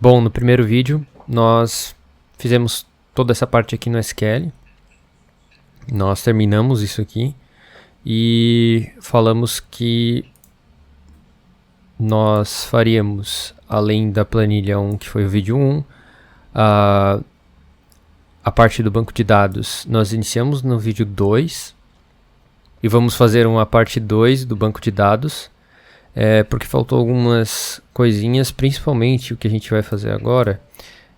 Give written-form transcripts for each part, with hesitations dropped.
Bom, no primeiro vídeo nós fizemos toda essa parte aqui no SQL. Nós terminamos isso aqui e falamos que nós faríamos, além da planilha 1, que foi o vídeo 1, a parte do banco de dados nós iniciamos no vídeo 2 e vamos fazer uma parte 2 do banco de dados, porque faltou algumas coisinhas, principalmente o que a gente vai fazer agora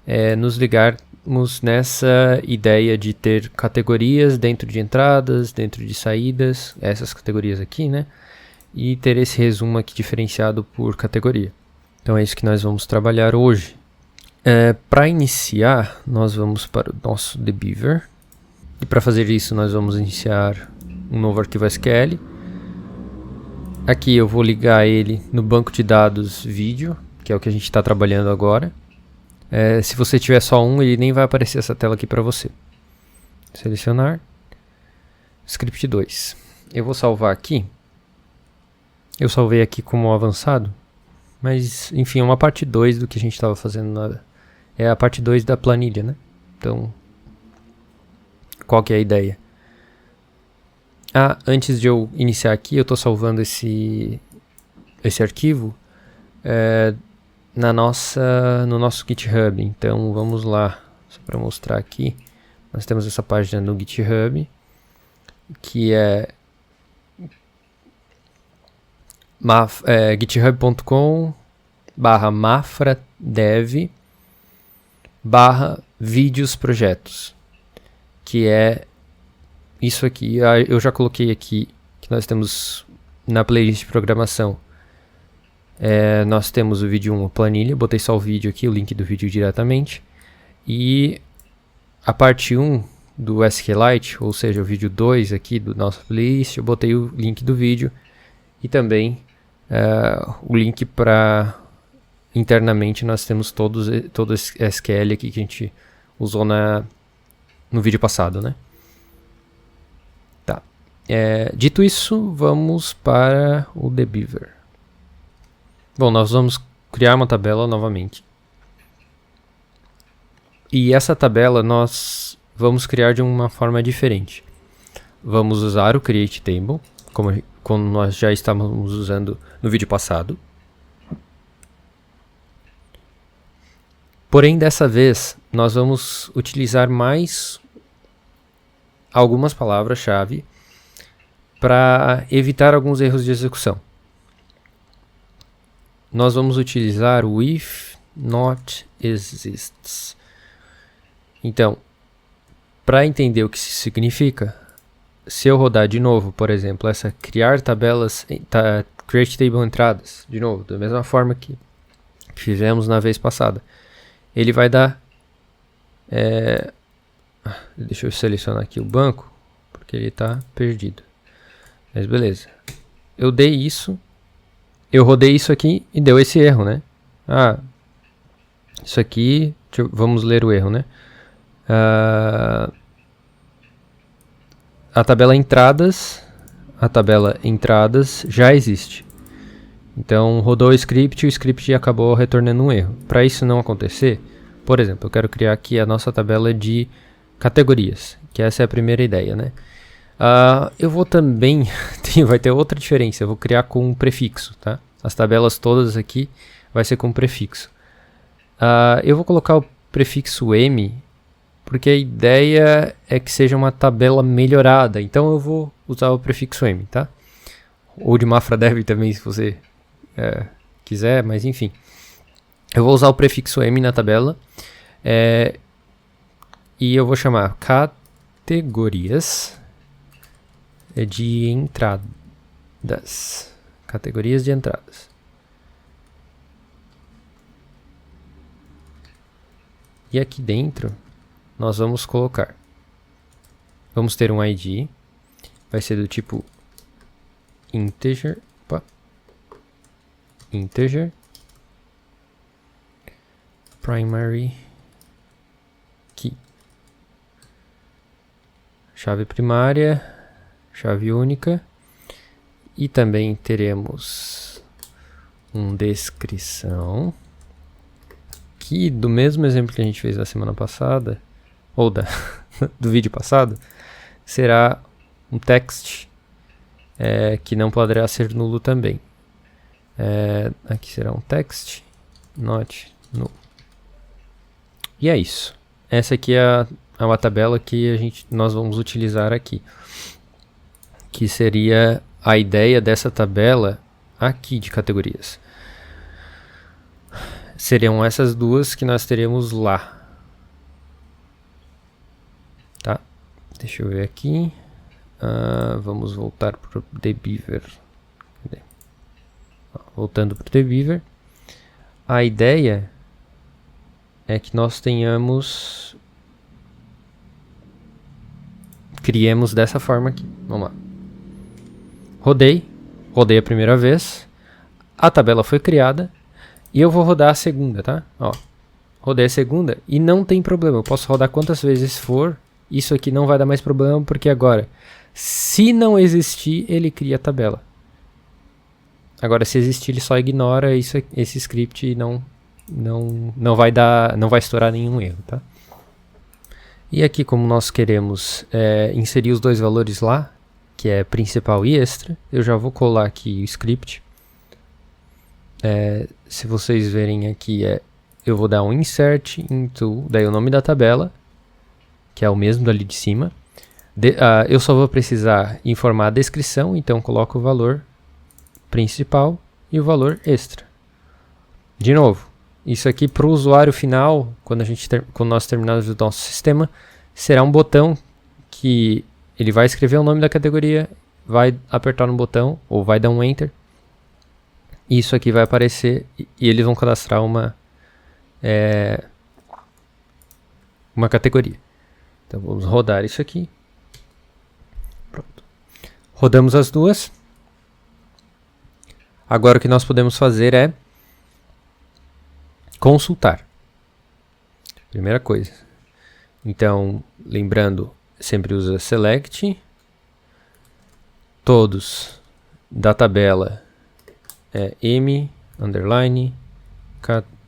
é nos ligarmos nessa ideia de ter categorias dentro de entradas, dentro de saídas, essas categorias aqui, né? E ter esse resumo aqui diferenciado por categoria. Então é isso que nós vamos trabalhar hoje. Para iniciar, nós vamos para o nosso dbeaver. E para fazer isso, nós vamos iniciar um novo arquivo SQL. Aqui eu vou ligar ele no banco de dados vídeo, que é o que a gente está trabalhando agora. Se você tiver só um, ele nem vai aparecer essa tela aqui para você. Selecionar. Script 2. Eu vou salvar aqui. Eu salvei aqui como avançado. Mas, enfim, é uma parte 2 do que a gente estava fazendo. É a parte 2 da planilha, né? Então, qual que é a ideia? Antes de eu iniciar aqui, eu estou salvando esse arquivo no nosso GitHub. Então, vamos lá, só para mostrar aqui. Nós temos essa página no GitHub, que é github.com/mafradev/vídeos-projetos, que é isso aqui. Eu já coloquei aqui que nós temos na playlist de programação. Nós temos o vídeo 1, a planilha, botei só o vídeo aqui, o link do vídeo diretamente. E a parte 1 do SQLite, ou seja, o vídeo 2 aqui do nosso playlist, eu botei o link do vídeo e também o link para internamente nós temos todo esse SQL aqui que a gente usou no vídeo passado, né? Tá. Dito isso, vamos para o dbeaver. Bom, nós vamos criar uma tabela novamente. E essa tabela nós vamos criar de uma forma diferente. Vamos usar o create table, como nós já estávamos usando no vídeo passado. Porém, dessa vez, nós vamos utilizar mais algumas palavras-chave para evitar alguns erros de execução. Nós vamos utilizar o if not exists. Então, para entender o que isso significa, se eu rodar de novo, por exemplo, essa criar tabelas, create table entradas, de novo, da mesma forma que fizemos na vez passada, ele vai dar, deixa eu selecionar aqui o banco, porque ele está perdido, mas beleza, eu rodei isso aqui e deu esse erro, né? Isso aqui, vamos ler o erro, né? A tabela entradas já existe. Então rodou o script acabou retornando um erro. Para isso não acontecer, por exemplo, eu quero criar aqui a nossa tabela de categorias, que essa é a primeira ideia, né? Eu vou também, vai ter outra diferença, eu vou criar com um prefixo, tá? As tabelas todas aqui vai ser com prefixo. Eu vou colocar o prefixo M, porque a ideia é que seja uma tabela melhorada, então eu vou usar o prefixo M, tá? Ou de mafradev também, se você quiser, mas enfim. Eu vou usar o prefixo M na tabela, e eu vou chamar categorias de entradas. Categorias de entradas. E aqui dentro nós vamos colocar, vamos ter um ID, vai ser do tipo integer, primary key, chave primária, chave única, e também teremos descrição aqui, do mesmo exemplo que a gente fez na semana passada, ou do vídeo passado, será um text que não poderá ser nulo também. Aqui será um text not null. E é isso. Essa aqui é uma tabela que nós vamos utilizar aqui, que seria a ideia dessa tabela aqui de categorias. Seriam essas duas que nós teremos lá. Tá? Deixa eu ver aqui. Vamos voltar para o TheBeaver. Voltando para o TheBeaver. A ideia é que nós criemos dessa forma aqui. Vamos lá. Rodei a primeira vez. A tabela foi criada. E eu vou rodar a segunda, tá? Ó, rodei a segunda e não tem problema. Eu posso rodar quantas vezes for. Isso aqui não vai dar mais problema, porque agora, se não existir, ele cria a tabela. Agora, se existir, ele só ignora esse script e não vai estourar nenhum erro, tá? E aqui, como nós queremos inserir os dois valores lá, que é principal e extra, eu já vou colar aqui o script. Se vocês verem aqui, eu vou dar um insert into, daí o nome da tabela, que é o mesmo dali de cima. Eu só vou precisar informar a descrição, então coloco o valor principal e o valor extra. De novo, isso aqui para o usuário final, quando nós terminarmos o nosso sistema, será um botão que ele vai escrever o nome da categoria, vai apertar no botão ou vai dar um enter. Isso aqui vai aparecer e eles vão cadastrar uma categoria. Então vamos rodar isso aqui. Pronto. Rodamos as duas. Agora o que nós podemos fazer é consultar. Primeira coisa. Então, lembrando, sempre usa select. Todos da tabela m, underline,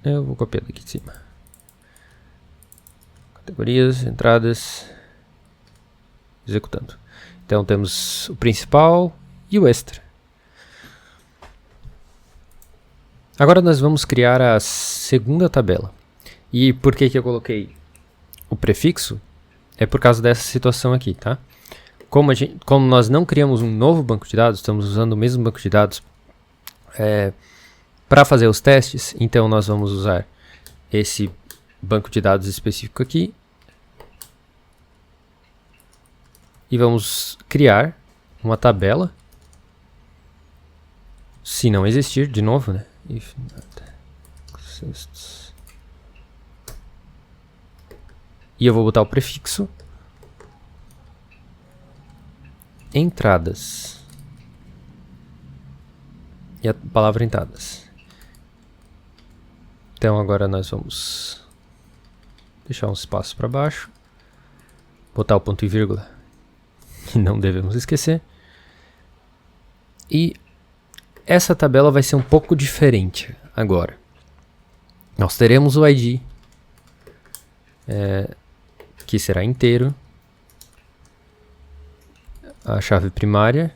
eu vou copiar daqui de cima. Categorias, entradas, executando. Então temos o principal e o extra. Agora nós vamos criar a segunda tabela. E por que eu coloquei o prefixo? É por causa dessa situação aqui, tá? Como nós não criamos um novo banco de dados, estamos usando o mesmo banco de dados para fazer os testes, então nós vamos usar esse banco de dados específico aqui e vamos criar uma tabela, se não existir, de novo, né? If not exists. E eu vou botar o prefixo entradas. E a palavra entradas. Então agora nós vamos deixar um espaço para baixo. Botar o ponto e vírgula. Que não devemos esquecer. E essa tabela vai ser um pouco diferente agora. Nós teremos o ID. Que será inteiro. A chave primária.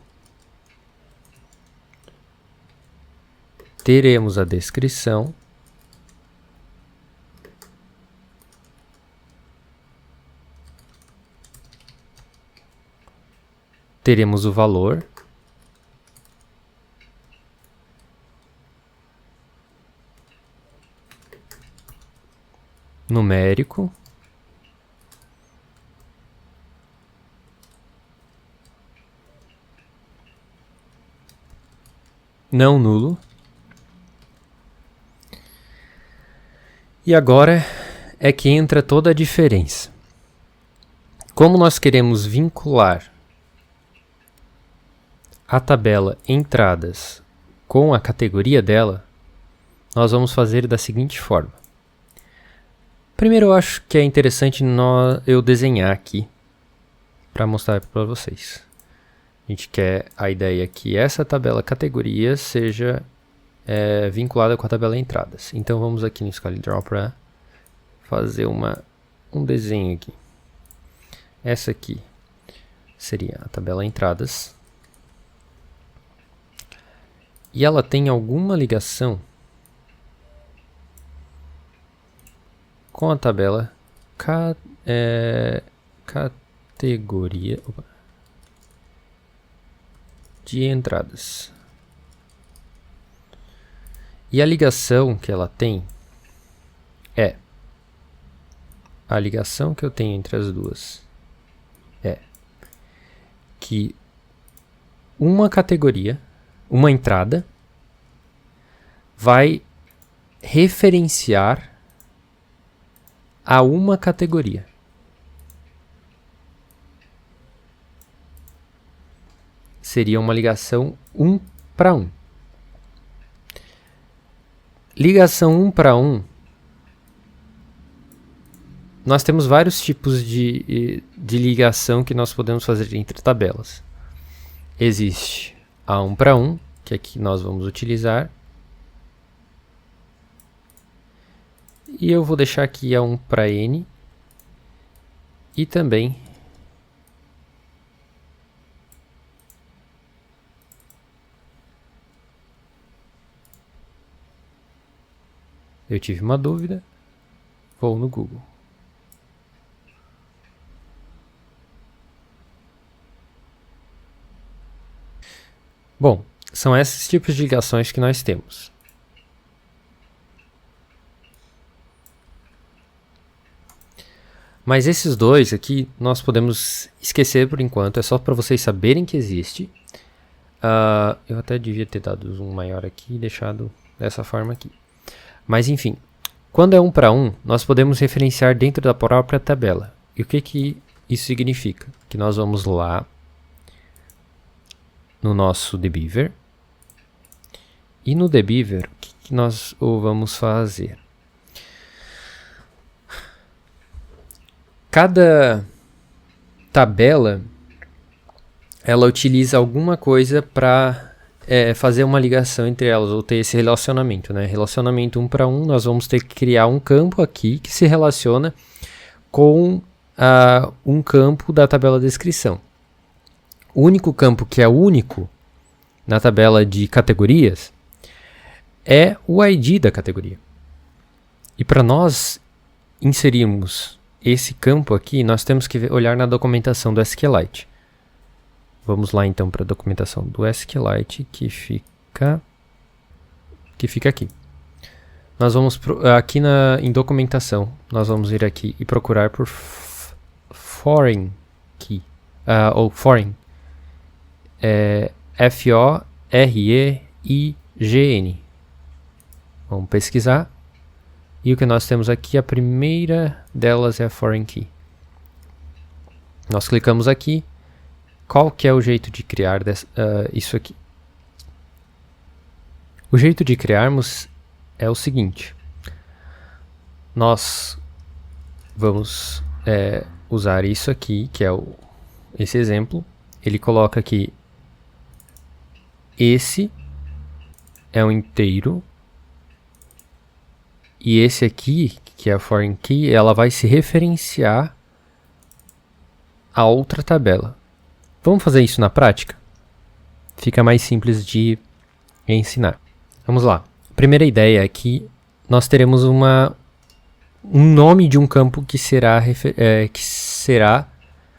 Teremos a descrição. Teremos o valor. Numérico. Não nulo. E agora é que entra toda a diferença. Como nós queremos vincular a tabela entradas com a categoria dela, nós vamos fazer da seguinte forma. Primeiro eu acho que é interessante eu desenhar aqui para mostrar para vocês. A gente quer a ideia que essa tabela categoria seja vinculada com a tabela entradas. Então vamos aqui no ScaleDraw para fazer um desenho aqui. Essa aqui seria a tabela entradas. E ela tem alguma ligação com a tabela categoria de entradas. E a ligação que ela tem é... A ligação que eu tenho entre as duas é que uma categoria, uma entrada, vai referenciar a uma categoria. Seria uma ligação 1 para 1. Ligação 1 para 1, nós temos vários tipos de ligação que nós podemos fazer entre tabelas. Existe a 1 para 1, que aqui nós vamos utilizar. E eu vou deixar aqui a 1 para n. E também eu tive uma dúvida, vou no Google. Bom, são esses tipos de ligações que nós temos. Mas esses dois aqui nós podemos esquecer por enquanto, é só para vocês saberem que existe. Eu até devia ter dado um zoom maior aqui e deixado dessa forma aqui. Mas enfim, quando é 1 para 1, nós podemos referenciar dentro da própria tabela. E o que isso significa? Que nós vamos lá no nosso dbeaver. E no dbeaver, o que nós vamos fazer? Cada tabela, ela utiliza alguma coisa para fazer uma ligação entre elas, ou ter esse relacionamento, né? Relacionamento 1 para 1, nós vamos ter que criar um campo aqui que se relaciona com um campo da tabela de descrição. O único campo que é único na tabela de categorias é o ID da categoria. E para nós inserirmos esse campo aqui, nós temos que olhar na documentação do SQLite. Vamos lá então para a documentação do SQLite, que fica aqui. Nós vamos aqui em documentação, nós vamos vir aqui e procurar por foreign key, ou foreign, F-O-R-E-I-G-N. Vamos pesquisar. E o que nós temos aqui, a primeira delas é a foreign key. Nós clicamos aqui. Qual que é o jeito de criar isso aqui? O jeito de criarmos é o seguinte. Nós vamos usar isso aqui, que é esse exemplo. Ele coloca aqui, esse é um inteiro. E esse aqui, que é a foreign key, ela vai se referenciar a outra tabela. Vamos fazer isso na prática? Fica mais simples de ensinar. Vamos lá. A primeira ideia é que nós teremos um nome de um campo que será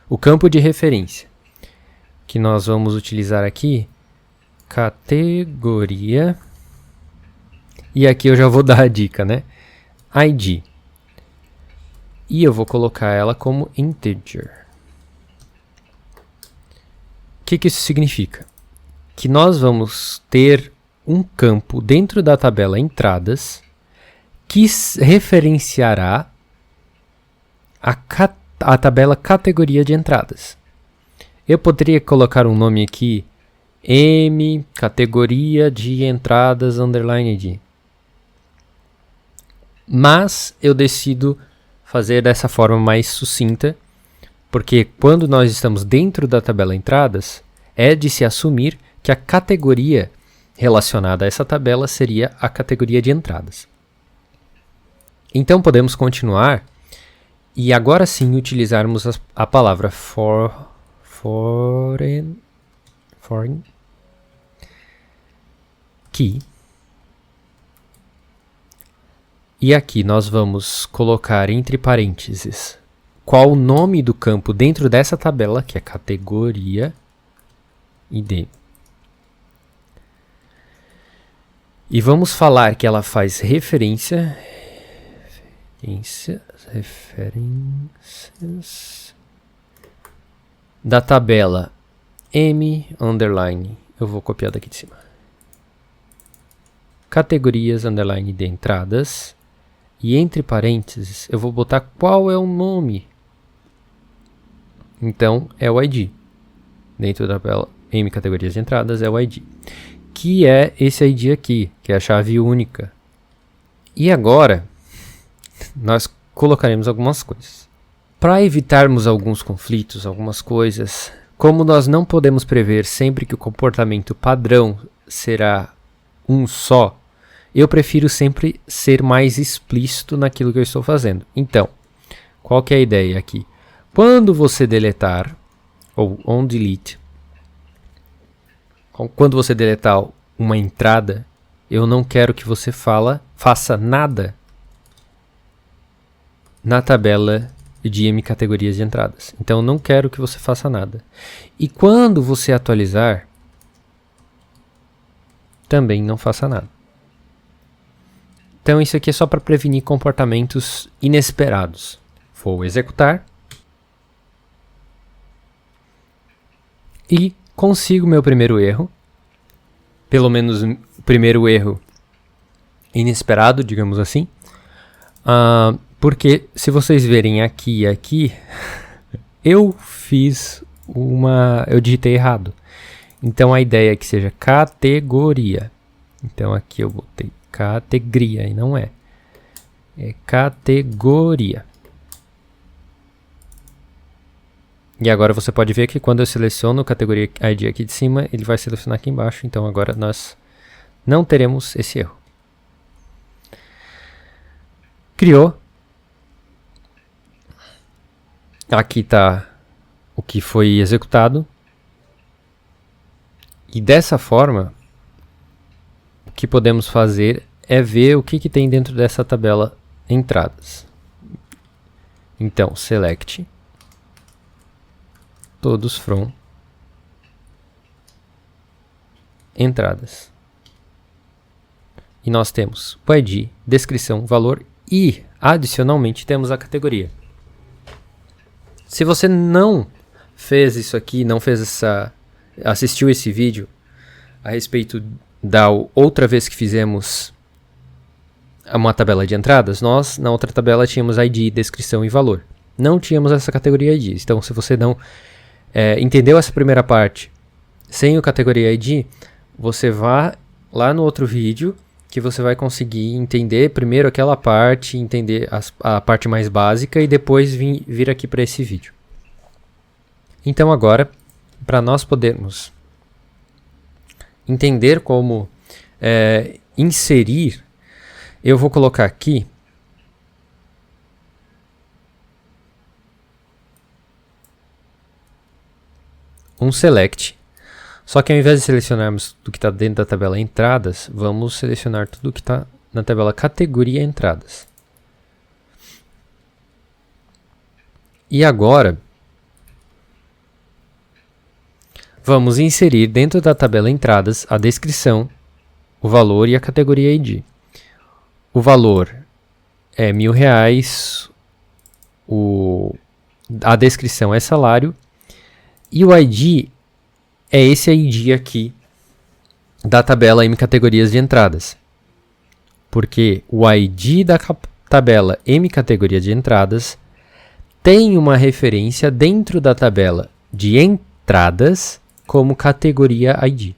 o campo de referência. Que nós vamos utilizar aqui, categoria. E aqui eu já vou dar a dica, né? ID. E eu vou colocar ela como integer. O que isso significa? Que nós vamos ter um campo dentro da tabela entradas que referenciará a tabela categoria de entradas. Eu poderia colocar um nome aqui, M, categoria de entradas, _d. Mas eu decido fazer dessa forma mais sucinta, porque quando nós estamos dentro da tabela entradas, é de se assumir que a categoria relacionada a essa tabela seria a categoria de entradas. Então podemos continuar e agora sim utilizarmos a palavra foreign key. E aqui nós vamos colocar entre parênteses qual o nome do campo dentro dessa tabela, que é categoria ID. E vamos falar que ela faz referências da tabela M underline. Eu vou copiar daqui de cima. Categorias underline de entradas. E entre parênteses eu vou botar qual é o nome. Então é o ID. Dentro da tabela M categorias de entradas é o ID. Que é esse ID aqui, que é a chave única. E agora, nós colocaremos algumas coisas. Para evitarmos alguns conflitos, algumas coisas, como nós não podemos prever sempre que o comportamento padrão será um só, eu prefiro sempre ser mais explícito naquilo que eu estou fazendo. Então, qual que é a ideia aqui? Quando você deletar, ou on delete, quando você deletar uma entrada, eu não quero que você faça nada na tabela de M categorias de entradas. Então, eu não quero que você faça nada. E quando você atualizar, também não faça nada. Então, isso aqui é só para prevenir comportamentos inesperados. Vou executar. E consigo meu primeiro erro. Pelo menos o primeiro erro inesperado, digamos assim. Porque se vocês verem aqui e aqui, eu digitei errado. Então a ideia é que seja categoria. Então aqui eu botei categoria e não é. É categoria. E agora você pode ver que quando eu seleciono a categoria ID aqui de cima, ele vai selecionar aqui embaixo. Então agora nós não teremos esse erro. Criou. Aqui está o que foi executado. E dessa forma, o que podemos fazer é ver o que tem dentro dessa tabela entradas. Então, select todos from entradas. E nós temos o ID, descrição, valor e, adicionalmente, temos a categoria. Se você não fez isso aqui, assistiu esse vídeo a respeito da outra vez que fizemos uma tabela de entradas, nós na outra tabela tínhamos ID, descrição e valor. Não tínhamos essa categoria ID. Então, se você não entendeu essa primeira parte sem o categoria ID, você vá lá no outro vídeo que você vai conseguir entender primeiro aquela parte, entender a parte mais básica e depois vir aqui para esse vídeo. Então agora, para nós podermos entender como inserir, eu vou colocar aqui um select. Só que ao invés de selecionarmos tudo que está dentro da tabela entradas, vamos selecionar tudo que está na tabela categoria entradas. E agora, vamos inserir dentro da tabela entradas a descrição, o valor e a categoria ID. O valor é R$1.000, a descrição é salário e o ID é esse ID aqui da tabela M categorias de entradas. Porque o ID da tabela M categorias de entradas tem uma referência dentro da tabela de entradas como categoria ID.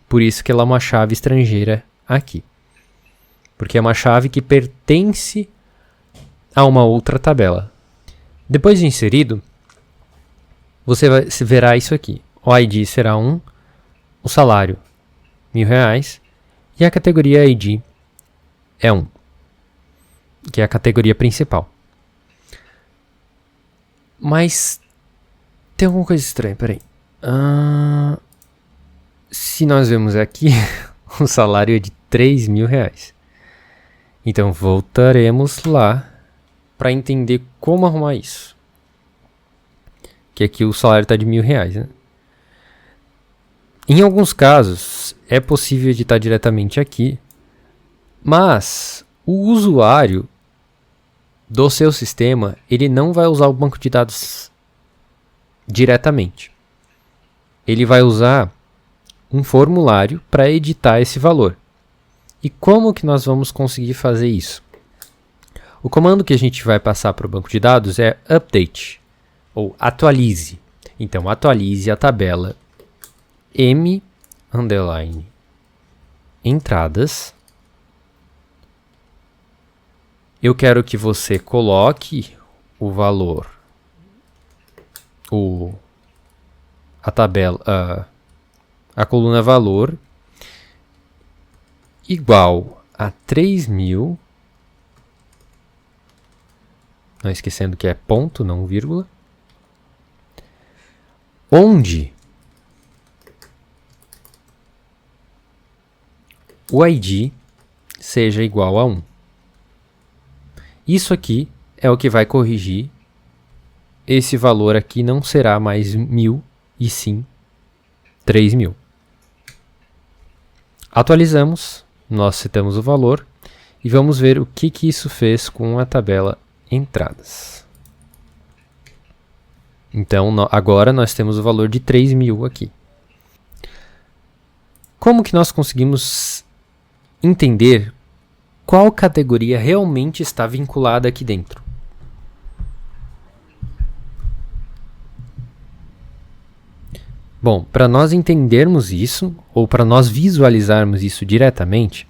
Por isso que ela é uma chave estrangeira aqui. Porque é uma chave que pertence a uma outra tabela. Depois de inserido, você verá isso aqui. O ID será 1, o salário R$1.000 e a categoria ID é 1. que é a categoria principal. Mas tem alguma coisa estranha, peraí. Se nós vemos aqui, o salário é de R$3.000. Então voltaremos lá para entender como arrumar isso. Que aqui o salário está de R$1.000, né? Em alguns casos é possível editar diretamente aqui, mas o usuário do seu sistema ele não vai usar o banco de dados diretamente. Ele vai usar um formulário para editar esse valor. E como que nós vamos conseguir fazer isso? O comando que a gente vai passar para o banco de dados é update, ou atualize. Então, atualize a tabela m_entradas. Eu quero que você coloque o valor, a tabela, a coluna valor igual a 3.000, não esquecendo que é ponto, não vírgula, onde o ID seja igual a 1. Isso aqui é o que vai corrigir. Esse valor aqui não será mais 1.000 e sim 3.000. Atualizamos, nós setamos o valor e vamos ver o que isso fez com a tabela entradas. Então agora nós temos o valor de 3.000 aqui. Como que nós conseguimos entender qual categoria realmente está vinculada aqui dentro? Bom, para nós entendermos isso, ou para nós visualizarmos isso diretamente,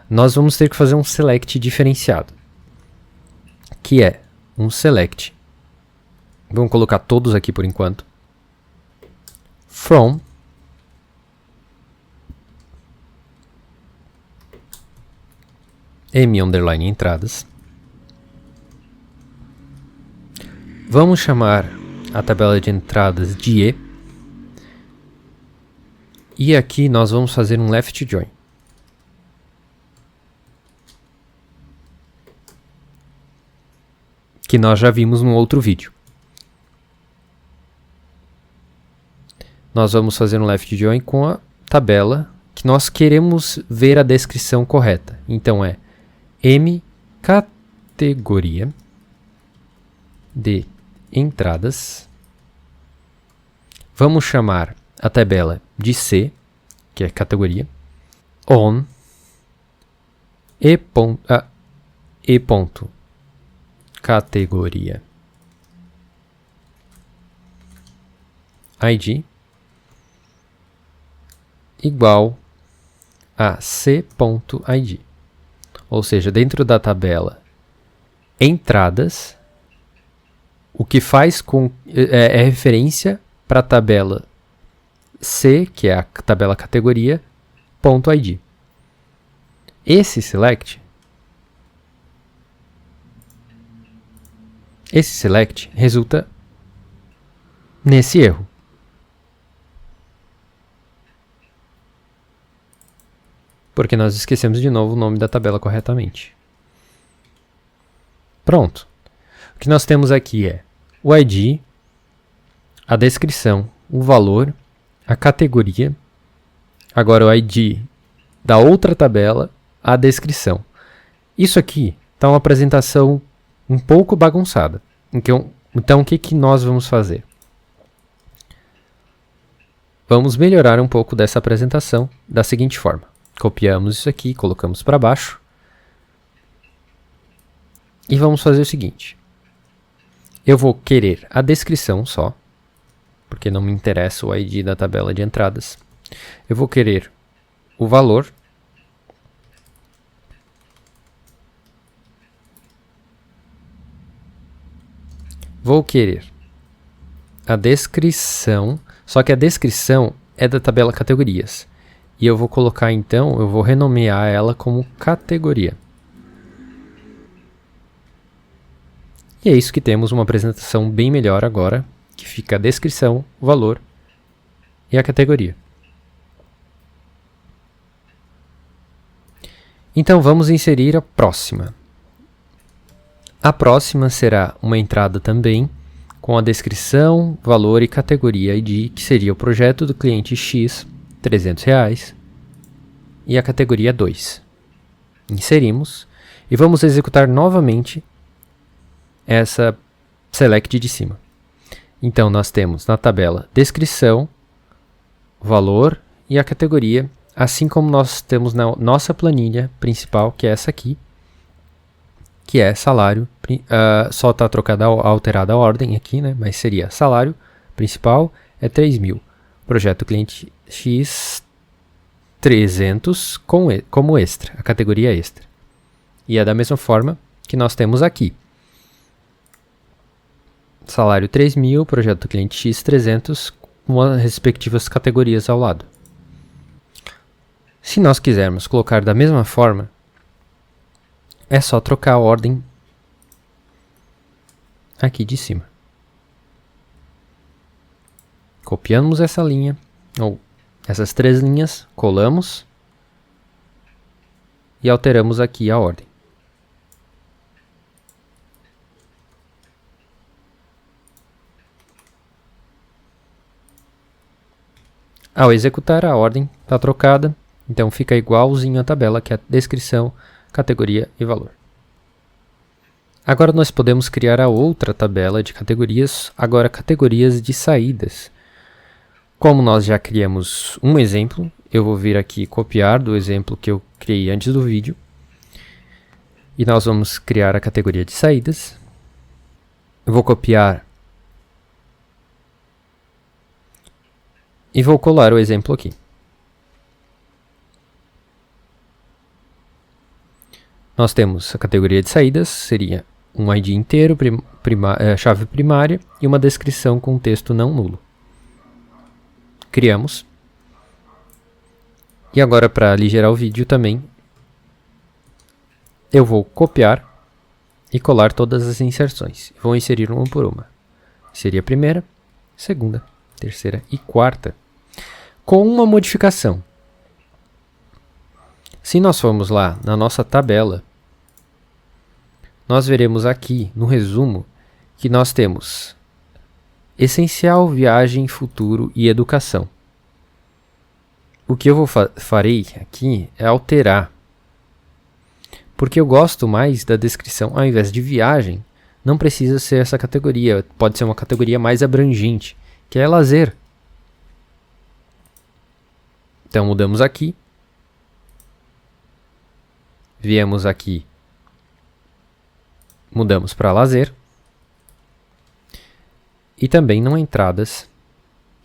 nós vamos ter que fazer um select diferenciado, que é um select. Vamos colocar todos aqui por enquanto. From m_entradas. Vamos chamar a tabela de entradas de E. E aqui nós vamos fazer um left join. Que nós já vimos no outro vídeo. Nós vamos fazer um left join com a tabela que nós queremos ver a descrição correta. Então é M categoria de entradas. Vamos chamar a tabela de C, que é categoria, on categoria ID igual a c.id. Ou seja, dentro da tabela entradas, o que faz com é referência para a tabela C, que é a tabela categoria, .id. Esse select resulta nesse erro. Porque nós esquecemos de novo o nome da tabela corretamente. Pronto. O que nós temos aqui é o ID, a descrição, o valor, a categoria, agora o ID da outra tabela, a descrição. Isso aqui está uma apresentação um pouco bagunçada. Então o que nós vamos fazer? Vamos melhorar um pouco dessa apresentação da seguinte forma. Copiamos isso aqui, colocamos para baixo. E vamos fazer o seguinte. Eu vou querer a descrição só, porque não me interessa o ID da tabela de entradas. Eu vou querer o valor. Vou querer a descrição, só que a descrição é da tabela categorias. E eu vou colocar então, eu vou renomear ela como categoria. E é isso que temos, uma apresentação bem melhor agora, que fica a descrição, o valor e a categoria. Então vamos inserir a próxima. A próxima será uma entrada também com a descrição, valor e categoria ID, que seria o projeto do cliente X, R$300, e a categoria 2. Inserimos e vamos executar novamente essa select de cima. Então nós temos na tabela descrição, valor e a categoria, assim como nós temos na nossa planilha principal, que é essa aqui, que é salário, só está alterada a ordem aqui, né? Mas seria salário principal é 3.000, projeto cliente X 300 como extra, a categoria extra. E é da mesma forma que nós temos aqui. Salário 3.000, projeto cliente X 300, com as respectivas categorias ao lado. Se nós quisermos colocar da mesma forma, é só trocar a ordem aqui de cima. Copiamos essa linha, ou essas 3 linhas, colamos e alteramos aqui a ordem. Ao executar, a ordem está trocada, então fica igualzinho a tabela, que é a descrição, categoria e valor. Agora nós podemos criar a outra tabela de categorias, agora categorias de saídas. Como nós já criamos um exemplo, eu vou vir aqui copiar do exemplo que eu criei antes do vídeo. E nós vamos criar a categoria de saídas. Eu vou copiar e vou colar o exemplo aqui. Nós temos a categoria de saídas, seria um ID inteiro, chave primária e uma descrição com texto não nulo. Criamos. E agora, para aligerar o vídeo também, eu vou copiar e colar todas as inserções. Vou inserir uma por uma. Seria a primeira, segunda, terceira e quarta. Com uma modificação. Se nós formos lá na nossa tabela, nós veremos aqui no resumo que nós temos essencial, viagem, futuro e educação. O que eu farei aqui é alterar, porque eu gosto mais da descrição. Ao invés de viagem, não precisa ser essa categoria, pode ser uma categoria mais abrangente, que é lazer. Então mudamos aqui, viemos aqui, mudamos para lazer, e também não entradas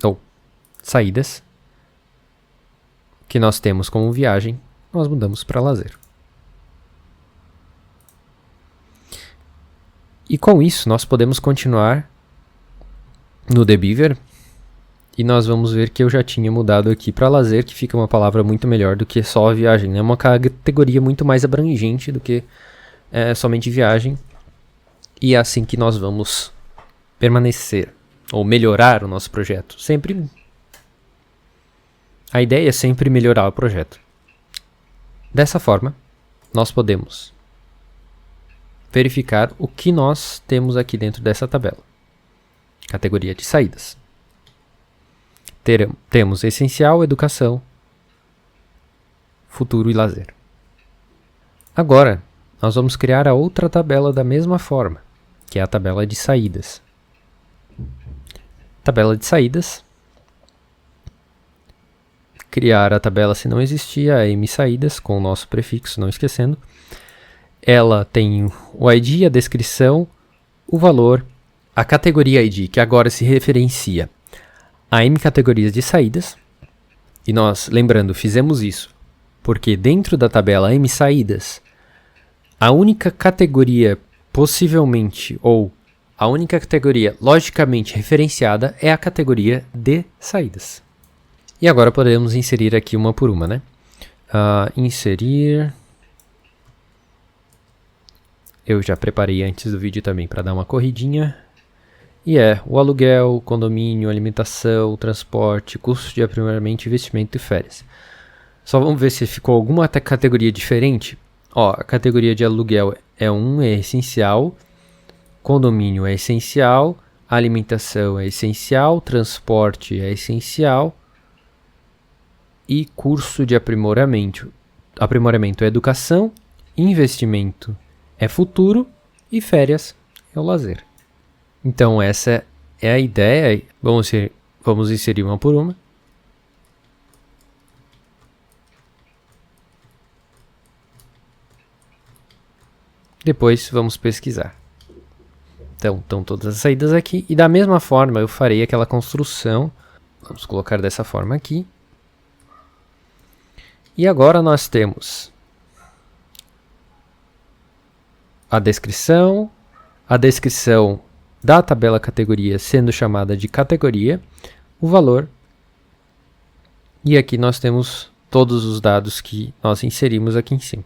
ou saídas, que nós temos como viagem, nós mudamos para lazer. E com isso nós podemos continuar no Debeaver, e nós vamos ver que eu já tinha mudado aqui para lazer, que fica uma palavra muito melhor do que só a viagem, né? É uma categoria muito mais abrangente do que somente viagem. E é assim que nós vamos permanecer ou melhorar o nosso projeto. A ideia é sempre melhorar o projeto. Dessa forma, nós podemos verificar o que nós temos aqui dentro dessa tabela. Categoria de saídas. Temos essencial, educação, futuro e lazer. Agora, nós vamos criar a outra tabela da mesma forma, que é a tabela de saídas. Tabela de saídas. Criar a tabela se não existir, a msaídas, com o nosso prefixo, não esquecendo. Ela tem o ID, a descrição, o valor, a categoria ID, que agora se referencia a M categorias de saídas. E nós, lembrando, fizemos isso porque dentro da tabela M saídas, a única categoria possivelmente, ou a única categoria logicamente referenciada é a categoria de saídas. E agora podemos inserir aqui uma por uma, né? Inserir eu já preparei antes do vídeo também para dar uma corridinha. E é o aluguel, condomínio, alimentação, transporte, custo de aprimoramento, investimento e férias. Só vamos ver se ficou alguma categoria diferente. Ó, a categoria de aluguel é essencial, condomínio é essencial, alimentação é essencial, transporte é essencial e curso de aprimoramento. Aprimoramento é educação, investimento é futuro e férias é o lazer. Então essa é a ideia. Vamos inserir uma por uma. Depois vamos pesquisar. Então estão todas as saídas aqui. E da mesma forma eu farei aquela construção. Vamos colocar dessa forma aqui. E agora nós temos a descrição da tabela categoria sendo chamada de categoria, o valor, e aqui nós temos todos os dados que nós inserimos aqui em cima.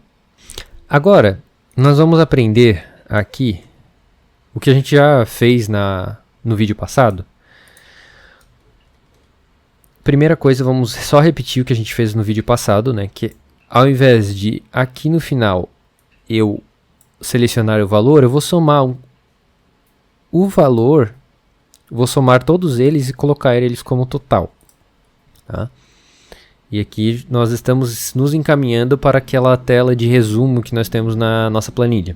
Agora, nós vamos aprender aqui o que a gente já fez no vídeo passado. Primeira coisa, vamos só repetir o que a gente fez no vídeo passado, né? Que ao invés de aqui no final eu selecionar o valor, eu vou somar o valor, vou somar todos eles e colocar eles como total. Tá? E aqui nós estamos nos encaminhando para aquela tela de resumo que nós temos na nossa planilha.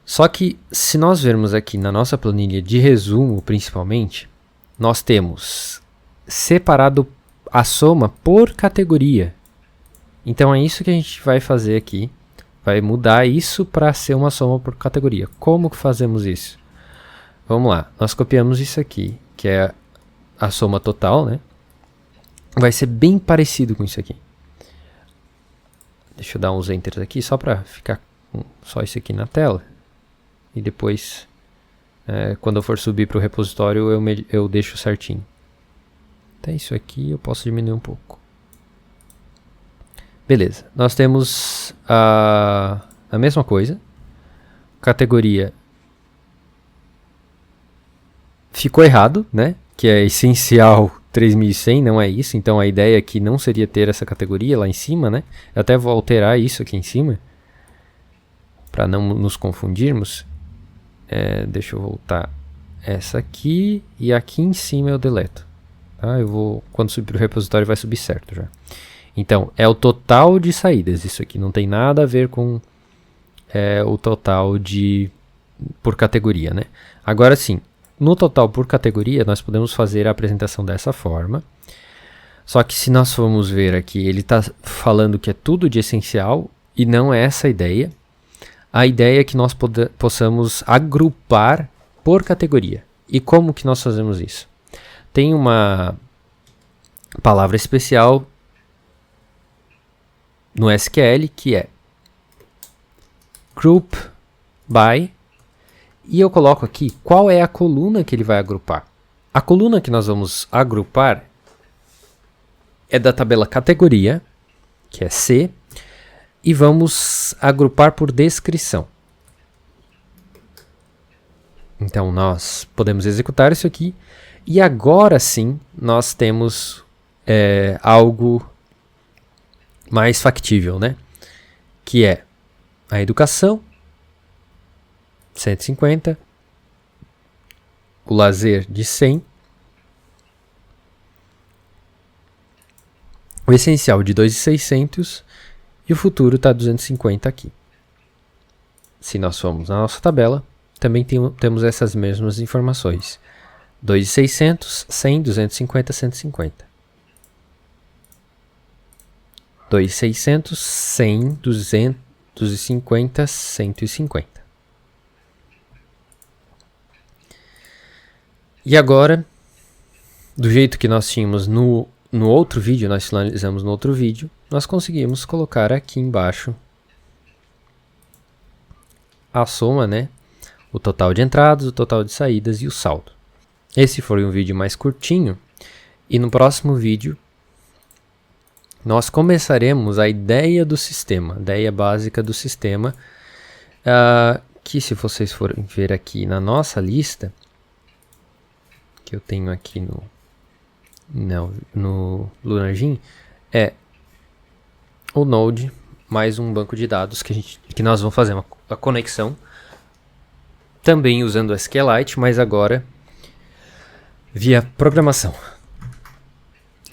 Só que se nós vermos aqui na nossa planilha de resumo, principalmente, nós temos separado a soma por categoria. Então é isso que a gente vai fazer aqui. Vai mudar isso para ser uma soma por categoria. Como que fazemos isso? Vamos lá. Nós copiamos isso aqui, que é a soma total, né? Vai ser bem parecido com isso aqui. Deixa eu dar uns enters aqui, só para ficar com só isso aqui na tela. E depois, quando eu for subir para o repositório, eu deixo certinho. Até isso aqui eu posso diminuir um pouco. Beleza, nós temos a mesma coisa. Categoria ficou errado, né? Que é essencial 3100, não é isso. Então a ideia aqui não seria ter essa categoria lá em cima, né? Eu até vou alterar isso aqui em cima para não nos confundirmos. Deixa eu voltar essa aqui e aqui em cima eu deleto. Tá? Quando subir para o repositório vai subir certo já. Então, é o total de saídas. Isso aqui não tem nada a ver com o total por categoria, né? Agora sim, no total por categoria, nós podemos fazer a apresentação dessa forma. Só que se nós formos ver aqui, ele está falando que é tudo de essencial e não é essa a ideia. A ideia é que nós possamos agrupar por categoria. E como que nós fazemos isso? Tem uma palavra especial no SQL, que é group by, e eu coloco aqui qual é a coluna que ele vai agrupar. A coluna que nós vamos agrupar é da tabela categoria, que é C, e vamos agrupar por descrição. Então nós podemos executar isso aqui, e agora sim nós temos algo mais factível, né? Que é a educação, 150, o lazer de 100, o essencial de 2.600 e o futuro está 250 aqui. Se nós formos na nossa tabela, também temos essas mesmas informações. 2.600, 100, 250, 150. 2.600, 100, 250, 150. E agora, do jeito que nós tínhamos no outro vídeo, nós finalizamos no outro vídeo, nós conseguimos colocar aqui embaixo a soma, né? O total de entradas, o total de saídas e o saldo. Esse foi um vídeo mais curtinho, e no próximo vídeo nós começaremos a ideia do sistema, a ideia básica do sistema, que se vocês forem ver aqui na nossa lista, que eu tenho aqui no LunarGym, é o Node mais um banco de dados que nós vamos fazer a conexão, também usando o SQLite, mas agora via programação.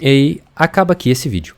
E acaba aqui esse vídeo.